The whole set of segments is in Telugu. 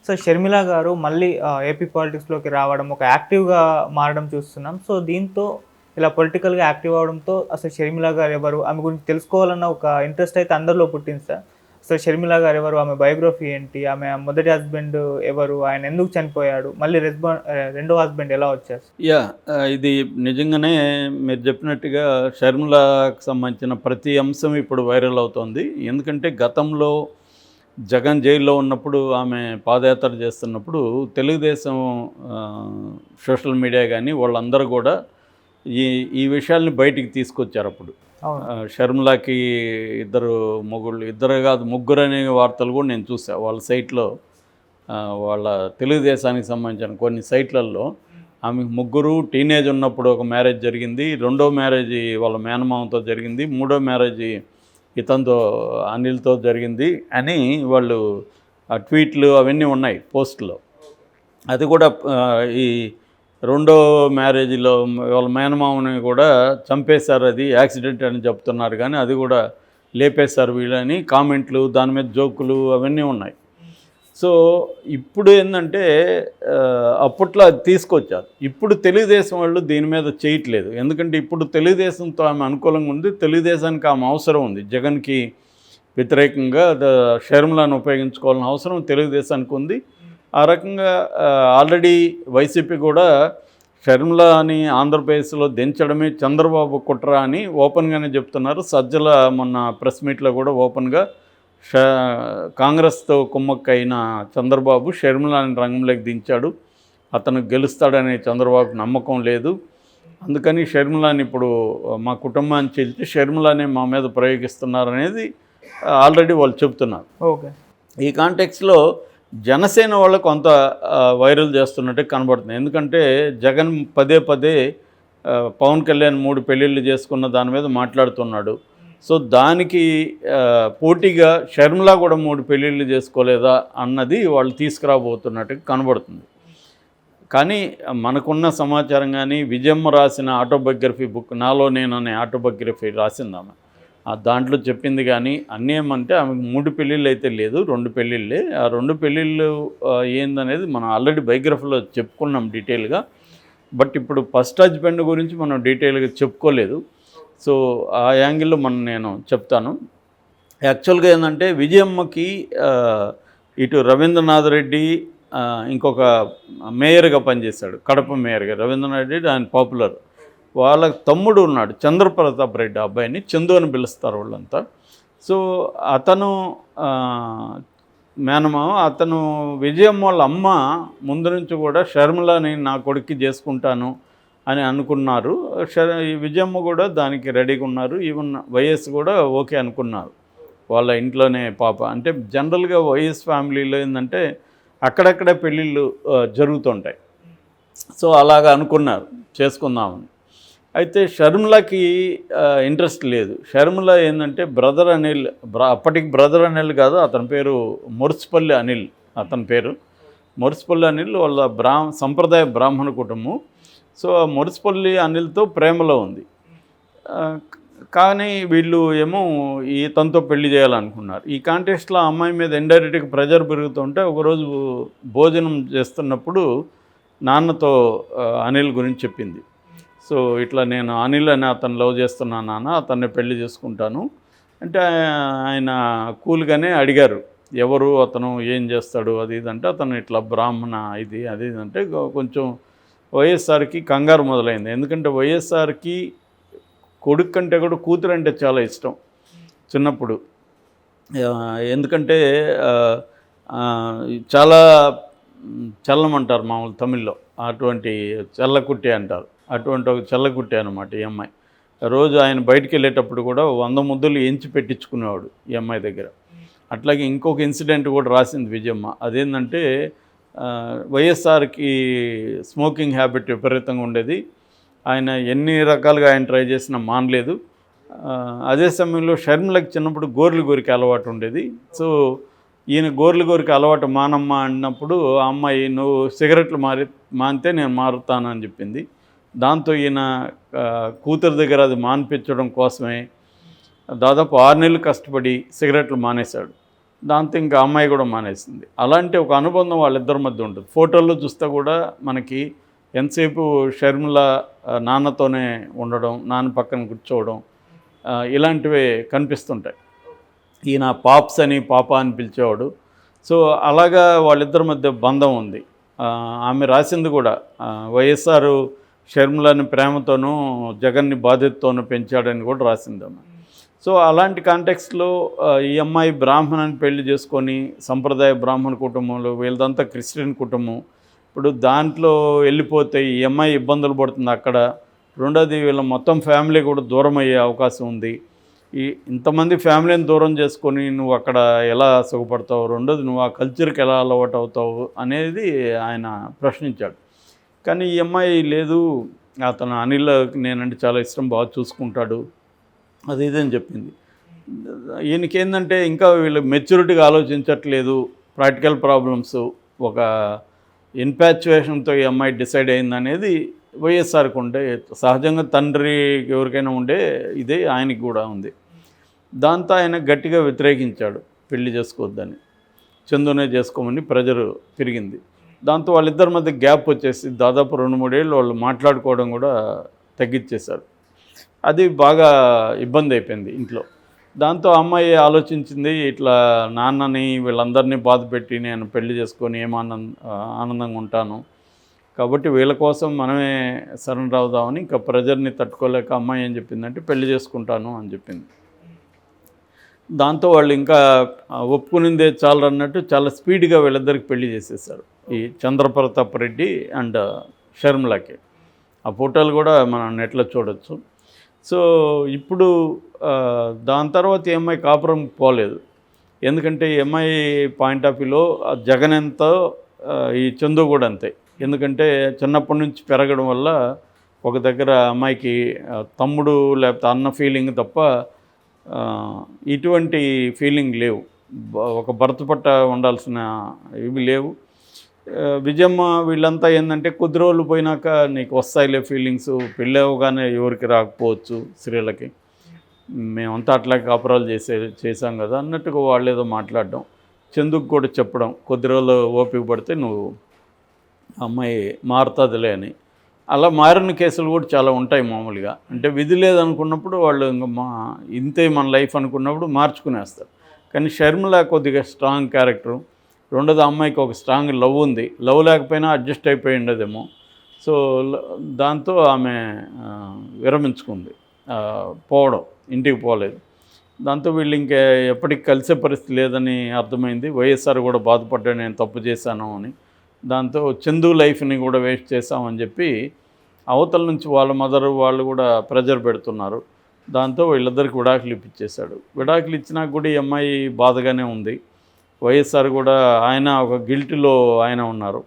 సో షర్మిల గారు మళ్ళీ ఏపీ పాలిటిక్స్‌లోకి రావడం, ఒక యాక్టివ్‌గా మారడం చూస్తున్నాం. సో దీంతో ఇలా పొలిటికల్‌గా యాక్టివ్ అవ్వడంతో అసలు షర్మిల గారు ఎవరు? ఆమె గురించి తెలుసుకోవాలన్న ఒక ఇంట్రెస్ట్ అయితే అందరిలో పుట్టింది సార్. అసలు షర్మిల గారు ఎవరు? ఆమె బయోగ్రఫీ ఏంటి? ఆమె మొదటి హస్బెండ్ ఎవరు? ఆయన ఎందుకు చనిపోయాడు? మళ్ళీ రెండో హస్బెండ్ ఎలా వచ్చారు? ఇది నిజంగానే మీరు చెప్పినట్టుగా షర్మిలకి సంబంధించిన ప్రతి అంశం ఇప్పుడు వైరల్ అవుతోంది. ఎందుకంటే గతంలో జగన్ జైల్లో ఉన్నప్పుడు ఆమె పాదయాత్ర చేస్తున్నప్పుడు తెలుగుదేశం సోషల్ మీడియా కానీ వాళ్ళందరూ కూడా ఈ ఈ విషయాల్ని బయటికి తీసుకొచ్చారు అప్పుడు. షర్మిలకి ఇద్దరు కాదు ముగ్గురు అనే వార్తలు కూడా నేను చూసాను వాళ్ళ సైట్లో. వాళ్ళ తెలుగుదేశానికి సంబంధించిన కొన్ని సైట్లలో ఆమెకు ముగ్గురు టీనేజ్ ఉన్నప్పుడు ఒక మ్యారేజ్ జరిగింది, రెండో మ్యారేజ్ వాళ్ళ మేనమామతో జరిగింది, మూడో మ్యారేజ్ ఇతనితో అనిల్తో జరిగింది అని వాళ్ళు ట్వీట్లు అవన్నీ ఉన్నాయి పోస్టులో. అది కూడా ఈ రెండో మ్యారేజ్లో వాళ్ళ మేనమామని కూడా చంపేశారు, అది యాక్సిడెంట్ అని చెప్తున్నారు, కానీ అది కూడా లేపేశారు వీళ్ళని కామెంట్లు, దాని మీద జోకులు అవన్నీ ఉన్నాయి. సో ఇప్పుడు ఏంటంటే అప్పట్లో అది తీసుకొచ్చారు. ఇప్పుడు తెలుగుదేశం వాళ్ళు దీని మీద చేయట్లేదు. ఎందుకంటే ఇప్పుడు తెలుగుదేశంతో ఆమె అనుకూలంగా ఉంది, తెలుగుదేశానికి ఆమె అవసరం ఉంది. జగన్కి వ్యతిరేకంగా షర్మిలను ఉపయోగించుకోవాలని అవసరం తెలుగుదేశానికి ఉంది. ఆ రకంగా ఆల్రెడీ వైసీపీ కూడా షర్మిలని ఆంధ్రప్రదేశ్లో దించడమే చంద్రబాబు కుట్ర అని ఓపెన్గానే చెప్తున్నారు. సజ్జల మొన్న ప్రెస్ మీట్లో కూడా ఓపెన్గా కాంగ్రెస్తో కుమ్మక్కైన చంద్రబాబు షర్మిలని రంగంలోకి దించాడు, అతను గెలుస్తాడనే చంద్రబాబుకు నమ్మకం లేదు, అందుకని షర్మిలని ఇప్పుడు మా కుటుంబాన్ని చెల్చి షర్మిలనే మా మీద ప్రయోగిస్తున్నారు అనేది ఆల్రెడీ వాళ్ళు చెప్తున్నారు. ఓకే, ఈ కాంటెక్స్లో జనసేన వాళ్ళు కొంత వైరల్ చేస్తున్నట్టే కనబడుతుంది. ఎందుకంటే జగన్ పదే పవన్ కళ్యాణ్ 3 పెళ్ళిళ్ళు చేసుకున్న దాని మీద మాట్లాడుతున్నాడు. సో దానికి పోటీగా షర్మిల కూడా 3 పెళ్ళిళ్ళు చేసుకోలేదా అన్నది వాళ్ళు తీసుకురాబోతున్నట్టుగా కనబడుతుంది. కానీ మనకున్న సమాచారం కానీ విజయమ్మ రాసిన ఆటోబయోగ్రఫీ బుక్ నాలో నేను అనే ఆటోబయోగ్రఫీ రాసిందామె, దాంట్లో చెప్పింది కానీ అన్నీ ఏమంటే ఆమెకు 3 పెళ్ళిళ్ళు అయితే లేదు, 2 పెళ్ళిళ్ళే. ఆ 2 పెళ్ళిళ్ళు ఏందనేది మనం ఆల్రెడీ బయోగ్రఫీలో చెప్పుకున్నాం డీటెయిల్గా. బట్ ఇప్పుడు ఫస్ట్ హస్బెండ్ గురించి మనం డీటెయిల్గా చెప్పుకోలేదు. సో ఆ యాంగిల్లో నేను చెప్తాను. యాక్చువల్గా ఏంటంటే విజయమ్మకి ఇటు రవీంద్రనాథ్ రెడ్డి ఇంకొక మేయర్గా పనిచేశాడు, కడప మేయర్గా. రవీంద్రనాథ్ రెడ్డి ఆయన పాపులర్. వాళ్ళ తమ్ముడు ఉన్నాడు చంద్రప్రతాప్ రెడ్డి, అబ్బాయిని చందు అని పిలుస్తారు వాళ్ళంతా. సో అతను మేనమామ. అతను విజయమ్మ వాళ్ళ అమ్మ ముందు నుంచి కూడా షర్మిలని నా కొడుక్కి చేసుకుంటాను అని అనుకున్నారు. విజయమ్మ కూడా దానికి రెడీగా ఉన్నారు. ఈవెన్ వైఎస్ కూడా ఓకే అనుకున్నారు. వాళ్ళ ఇంట్లోనే పాప అంటే జనరల్గా వైఎస్ ఫ్యామిలీలో ఏంటంటే అక్కడక్కడే పెళ్ళిళ్ళు జరుగుతుంటాయి. సో అలాగా అనుకున్నారు చేసుకుందామని. అయితే షర్మిలకి ఇంట్రెస్ట్ లేదు. షర్మిల ఏంటంటే బ్రదర్ అనిల్, అప్పటికి బ్రదర్ అనిల్ కాదు, అతని పేరు మురుసుపల్లి అనిల్. అతని పేరు మురుసుపల్లి అనిల్. వాళ్ళ సంప్రదాయ బ్రాహ్మణ కుటుంబం. సో మురుసుపల్లి అనిల్తో ప్రేమలో ఉంది. కానీ వీళ్ళు ఏమో తనతో పెళ్లి చేయాలనుకున్నారు. ఈ కాంటెస్ట్లో అమ్మాయి మీద ఇండైరెక్ట్గా ప్రెజర్ పెరుగుతుంటే ఒకరోజు భోజనం చేస్తున్నప్పుడు నాన్నతో అనిల్ గురించి చెప్పింది. సో ఇట్లా నేను అనిల్ అని అతను లవ్ చేస్తున్నాను నాన్న, అతన్ని పెళ్లి చేసుకుంటాను అంటే ఆయన కూల్గానే అడిగారు ఎవరు అతను, ఏం చేస్తాడు, అది ఇదంటే అతను ఇట్లా బ్రాహ్మణ ఇది అది ఇదంటే కొంచెం వైఎస్ఆర్కి కంగారు మొదలైంది. ఎందుకంటే వైఎస్ఆర్కి కొడుకు కంటే కూడా కూతురు అంటే చాలా ఇష్టం చిన్నప్పుడు. ఎందుకంటే చాలా చల్లమంటారు మామూలు తమిళ్లో, అటువంటి చల్లకుట్టి అంటారు. అటువంటి ఒక చల్లకుట్టి అనమాట ఈ అమ్మాయి. రోజు ఆయన బయటికి వెళ్ళేటప్పుడు కూడా 100 ముద్దలు ఎంచి పెట్టించుకునేవాడు ఈ అమ్మాయి దగ్గర. అట్లాగే ఇంకొక ఇన్సిడెంట్ కూడా రాసింది విజయమ్మ. అదేంటంటే వైఎస్ఆర్కి స్మోకింగ్ హ్యాబిట్ విపరీతంగా ఉండేది. ఆయన ఎన్ని రకాలుగా ఆయన ట్రై చేసినా మానలేదు. అదే సమయంలో షర్మిలకి చిన్నప్పుడు గోర్లు గోరికి అలవాటు ఉండేది. సో ఈయన గోర్లు గోరికి అలవాటు మానమ్మ అన్నప్పుడు ఆ అమ్మాయి నువ్వు సిగరెట్లు మానితే నేను మారుతానని చెప్పింది. దాంతో ఈయన కూతురు దగ్గర అది మానిపించడం కోసమే దాదాపు 6 నెలలు కష్టపడి సిగరెట్లు మానేశాడు. దాంతో ఇంకా అమ్మాయి కూడా మానేసింది. అలాంటి ఒక అనుబంధం వాళ్ళిద్దరి మధ్య ఉంటుంది. ఫోటోల్లో చూస్తే కూడా మనకి ఎంతసేపు షర్మిల నాన్నతోనే ఉండడం, నాన్న పక్కన కూర్చోవడం, ఇలాంటివే కనిపిస్తుంటాయి. ఈయన పాప్స్ అని పాప అని పిలిచేవాడు. సో అలాగా వాళ్ళిద్దరి మధ్య బంధం ఉంది. ఆమె రాసింది కూడా వైఎస్ఆర్ షర్మిలని ప్రేమతోనూ జగన్ని బాధ్యతతోనూ పెంచాడని కూడా రాసింది ఆమె. సో అలాంటి కాంటెక్స్ట్లో ఈ అమ్మాయి బ్రాహ్మణని పెళ్లి చేసుకొని సంప్రదాయ బ్రాహ్మణ కుటుంబంలో, వీళ్ళదంతా క్రిస్టియన్ కుటుంబం. ఇప్పుడు దాంట్లో వెళ్ళిపోతే ఈ అమ్మాయి ఇబ్బందులు పడుతుంది అక్కడ. రెండోది వీళ్ళ మొత్తం ఫ్యామిలీ కూడా దూరం అయ్యే అవకాశం ఉంది. ఇంతమంది ఫ్యామిలీని దూరం చేసుకొని నువ్వు అక్కడ ఎలా సుఖపడతావు, రెండోది నువ్వు ఆ కల్చర్కి ఎలా అలవాటు అవుతావు అనేది ఆయన ప్రశ్నించాడు. కానీ ఈ అమ్మాయి లేదు, అతను అనిల్ నేనంటే చాలా ఇష్టం, బాగా చూసుకుంటాడు, అది ఇదని చెప్పింది. ఈయనకేందంటే ఇంకా వీళ్ళు మెచ్యూరిటీగా ఆలోచించట్లేదు, ప్రాక్టికల్ ప్రాబ్లమ్స్, ఒక ఇన్పాచ్యుయేషన్తో ఈ అమ్మాయి డిసైడ్ అయిందనేది వైఎస్ఆర్కి ఉండే, సహజంగా తండ్రికి ఎవరికైనా ఉండే ఇదే ఆయనకి కూడా ఉంది. దాంతో ఆయన గట్టిగా వ్యతిరేకించాడు, పెళ్లి చేసుకోవద్దని, చందునే చేసుకోమని ప్రెజర్ పెరిగింది. దాంతో వాళ్ళిద్దరి మధ్య గ్యాప్ వచ్చేసి దాదాపు 2-3 ఏళ్ళు వాళ్ళు మాట్లాడుకోవడం కూడా తగ్గించేశారు. అది బాగా ఇబ్బంది అయిపోయింది ఇంట్లో. దాంతో అమ్మాయి ఆలోచించింది, ఇట్లా నాన్నని వీళ్ళందరినీ బాధపెట్టి నేను పెళ్లి చేసుకొని ఆనందంగా ఉంటాను కాబట్టి వీళ్ళ కోసం మనమే సరెండర్ అవుదామని ఇంకా ప్రెజర్ని తట్టుకోలేక అమ్మాయి ఏం చెప్పిందంటే పెళ్లి చేసుకుంటాను అని చెప్పింది. దాంతో వాళ్ళు ఇంకా ఒప్పుకునిందే చాలు అన్నట్టు చాలా స్పీడ్గా వీళ్ళిద్దరికి పెళ్లి చేసేసారు, ఈ చంద్రప్రతాప్ రెడ్డి అండ్ షర్మిలకి. ఆ ఫోటోలు కూడా మనం నెట్లో చూడొచ్చు. సో ఇప్పుడు దాని తర్వాత ఈ అమ్మాయి కాపురం పోలేదు. ఎందుకంటే ఈ అమ్మాయి పాయింట్ ఆఫ్ వ్యూలో జగన్ ఎంతో ఈ చందు కూడా అంతే. ఎందుకంటే చిన్నప్పటి నుంచి పెరగడం వల్ల ఒక దగ్గర అమ్మాయికి తమ్ముడు లేకపోతే అన్న ఫీలింగ్ తప్ప ఇటువంటి ఫీలింగ్ లేవు, ఒక భర్త పట్ట ఉండాల్సిన ఇవి లేవు. విజయమ్మ వీళ్ళంతా ఏంటంటే కొద్ది రోజులు పోయినాక నీకు వస్తాయిలే ఫీలింగ్స్, పెళ్ళి అవగానే ఎవరికి రాకపోవచ్చు స్త్రీలకి, మేమంతా అట్లా కాపురాలు చేసాం కదా అన్నట్టుగా వాళ్ళు ఏదో మాట్లాడడం, చందుకు కూడా చెప్పడం కొద్ది రోజులు ఓపిక పడితే నువ్వు అమ్మాయి మారుతుందిలే అని. అలా మారిన కేసులు కూడా చాలా ఉంటాయి మామూలుగా. అంటే విధి లేదనుకున్నప్పుడు వాళ్ళు ఇంకా ఇంతే మన లైఫ్ అనుకున్నప్పుడు మార్చుకునేస్తారు. కానీ షర్మిల కొద్దిగా స్ట్రాంగ్ క్యారెక్టరు, రెండోది అమ్మాయికి ఒక స్ట్రాంగ్ లవ్ ఉంది, లవ్ లేకపోయినా అడ్జస్ట్ అయిపోయి ఉండదేమో. సో దాంతో ఆమె విరమించుకుంది, పోవడం, ఇంటికి పోలేదు. దాంతో వీళ్ళు ఇంకా ఎప్పటికి కలిసే పరిస్థితి లేదని అర్థమైంది. వైఎస్ఆర్ కూడా బాధపడ్డాడు, నేను తప్పు చేశాను అని. దాంతో చందు లైఫ్ని కూడా వేస్ట్ చేశామని చెప్పి అవతల నుంచి వాళ్ళ మదర్ వాళ్ళు కూడా ప్రెజర్ పెడుతున్నారు. దాంతో వీళ్ళిద్దరికి విడాకులు ఇప్పించేశాడు. విడాకులు ఇచ్చినా కూడా ఈ అమ్మాయి బాధగానే ఉంది. వైఎస్ఆర్ కూడా ఆయన ఒక గిల్టీలో ఆయన ఉన్నారు.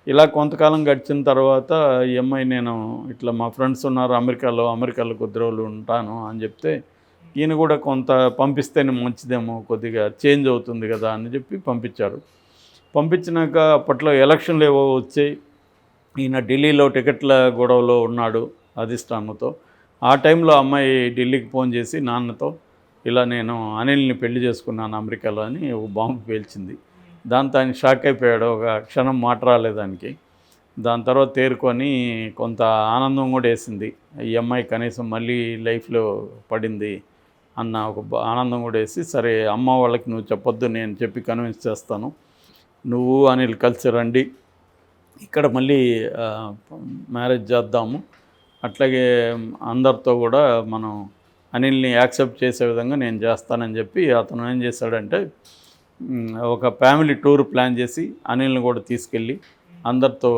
ఇలా కొంతకాలం గడిచిన తర్వాత ఈ అమ్మాయి నేను ఇట్లా మా ఫ్రెండ్స్ ఉన్నారు అమెరికాలో కొద్ది రోజులు ఉంటాను అని చెప్తే ఈయన కూడా కొంత పంపిస్తేనే మంచిదేమో, కొద్దిగా చేంజ్ అవుతుంది కదా అని చెప్పి పంపించారు. పంపించినాక అప్పట్లో ఎలక్షన్లు ఏవో వచ్చాయి, ఈయన ఢిల్లీలో టికెట్ల గొడవలో ఉన్నాడు అధిష్టానంతో. ఆ టైంలో అమ్మాయి ఢిల్లీకి ఫోన్ చేసి నాన్నతో ఇలా నేను అనిల్ని పెళ్లి చేసుకున్నాను అమెరికాలో అని ఒక బాంబు పేల్చింది. దాంతో ఆయన షాక్ అయిపోయాడు, ఒక క్షణం మాట రాలేదానికి. దాని తర్వాత తేరుకొని కొంత ఆనందం కూడా వేసింది, ఈ అమ్మాయి కనీసం మళ్ళీ లైఫ్లో పడింది అన్న ఒక ఆనందం కూడా వేసి, సరే అమ్మ వాళ్ళకి నువ్వు చెప్పొద్దు, నేను చెప్పి కన్విన్స్ చేస్తాను, నువ్వు అనిల్ కలిసి రండి, ఇక్కడ మళ్ళీ మ్యారేజ్ చేద్దాము, అట్లాగే అందరితో కూడా మనం అనిల్ని యాక్సెప్ట్ చేసే విధంగా నేను చేస్తానని చెప్పి అతను ఏం చేశాడంటే ఒక ఫ్యామిలీ టూర్ ప్లాన్ చేసి అనిల్ని కూడా తీసుకెళ్ళి అందరితో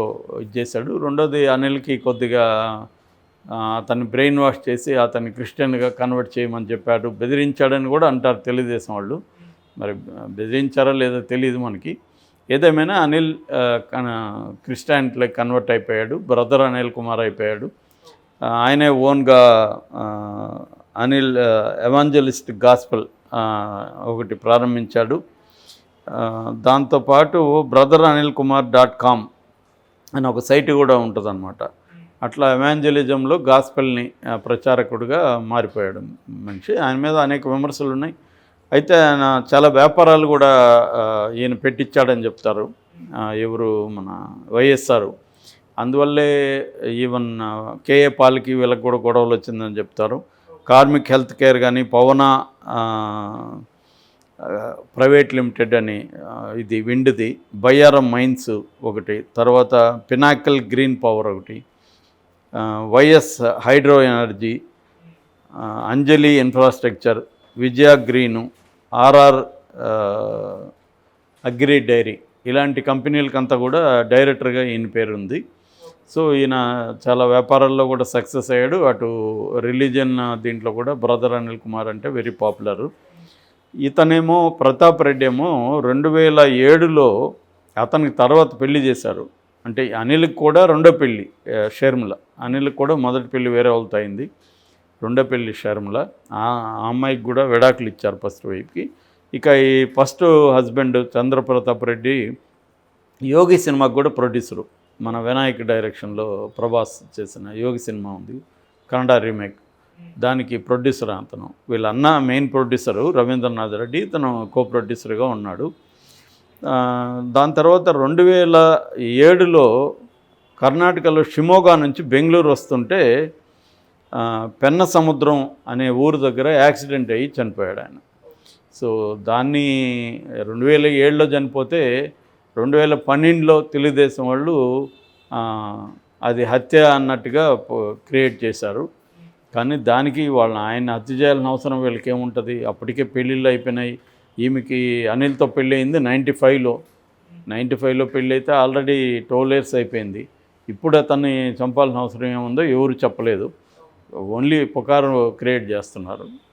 చేశాడు. రెండోది అనిల్కి కొద్దిగా అతన్ని బ్రెయిన్ వాష్ చేసి అతన్ని క్రిస్టియన్గా కన్వర్ట్ చేయమని చెప్పాడు, బెదిరించాడని కూడా అంటారు తెలుగుదేశం వాళ్ళు. మరి బెదిరించారో లేదో తెలియదు మనకి. ఏదేమైనా అనిల్ క్రిస్టియానిటీలోకి కన్వర్ట్ అయిపోయాడు, బ్రదర్ అనిల్ కుమార్ అయిపోయాడు. ఆయనే ఓన్గా అనిల్ ఎవాంజలిస్ట్ గాస్పెల్ ఒకటి ప్రారంభించాడు. దాంతోపాటు brotherAnilkumar.com అని ఒక సైట్ కూడా ఉంటుందన్నమాట. అట్లా ఎవాంజలిజంలో గాస్పెల్ని ప్రచారకుడిగా మారిపోయాడు మనిషి. ఆయన మీద అనేక విమర్శలు ఉన్నాయి. అయితే ఆయన చాలా వ్యాపారాలు కూడా ఈయన పెట్టించాడని చెప్తారు. ఎవరు మన వైఎస్ఆర్. అందువల్లే ఈవెన్ కేఏ పాల్కి వీళ్ళకి కూడా గొడవలు వచ్చిందని చెప్తారు. కార్మిక్ హెల్త్ కేర్ కానీ పవన ప్రైవేట్ లిమిటెడ్ అని ఇది విండ్ది, బయ్యారం మైన్స్ ఒకటి, తర్వాత పినాకల్ గ్రీన్ పవర్ ఒకటి, వైఎస్ హైడ్రో ఎనర్జీ, అంజలి ఇన్ఫ్రాస్ట్రక్చర్, విజయ గ్రీను, ఆర్ఆర్ అగ్రి డైరీ, ఇలాంటి కంపెనీలకంతా కూడా డైరెక్టర్గా ఈయన పేరు ఉంది. సో ఈయన చాలా వ్యాపారాల్లో కూడా సక్సెస్ అయ్యాడు. అటు రిలీజియన్ దీంట్లో కూడా బ్రదర్ అనిల్ కుమార్ అంటే వెరీ పాపులరు. ఇతనేమో ప్రతాప్ రెడ్డి ఏమో 2007లో అతనికి తర్వాత పెళ్లి చేశారు. అంటే అనిల్కి కూడా రెండో పెళ్ళి షర్మిల. అనిల్కి కూడా మొదటి పెళ్ళి వేరే వాళ్ళతో అయింది, రెండో పెళ్ళి షర్మిల. ఆ అమ్మాయికి కూడా విడాకులు ఇచ్చారు ఫస్ట్ వైఫ్కి. ఇక ఈ ఫస్ట్ హస్బెండ్ చంద్రప్రతాప్ రెడ్డి యోగి సినిమాకి కూడా ప్రొడ్యూసరు. మన వినాయక్ డైరెక్షన్లో ప్రభాస్ చేసిన యోగి సినిమా ఉంది, కన్నడ రీమేక్, దానికి ప్రొడ్యూసర్ అతను. వీళ్ళ అన్న మెయిన్ ప్రొడ్యూసరు రవీంద్రనాథ్ రెడ్డి, ఇతను కో ప్రొడ్యూసర్గా ఉన్నాడు. దాని తర్వాత 2007లో కర్ణాటకలో షిమోగా నుంచి బెంగళూరు వస్తుంటే పెన్న సముద్రం అనే ఊరు దగ్గర యాక్సిడెంట్ అయ్యి చనిపోయాడు ఆయన. సో దాన్ని 2007లో చనిపోతే 2012లో తెలుగుదేశం వాళ్ళు అది హత్య అన్నట్టుగా క్రియేట్ చేశారు. కానీ దానికి వాళ్ళని ఆయన హత్య చేయాల్సిన అవసరం వీళ్ళకి ఏముంటుంది? అప్పటికే పెళ్ళిళ్ళు అయిపోయినాయి. ఈమెకి అనిల్తో పెళ్ళి అయింది 95లో పెళ్ళి అయితే ఆల్రెడీ 12 years అయిపోయింది. ఇప్పుడు అతన్ని చంపాల్సిన అవసరం ఏముందో ఎవరు చెప్పలేదు, ఓన్లీ పుకారు క్రియేట్ చేస్తున్నారు.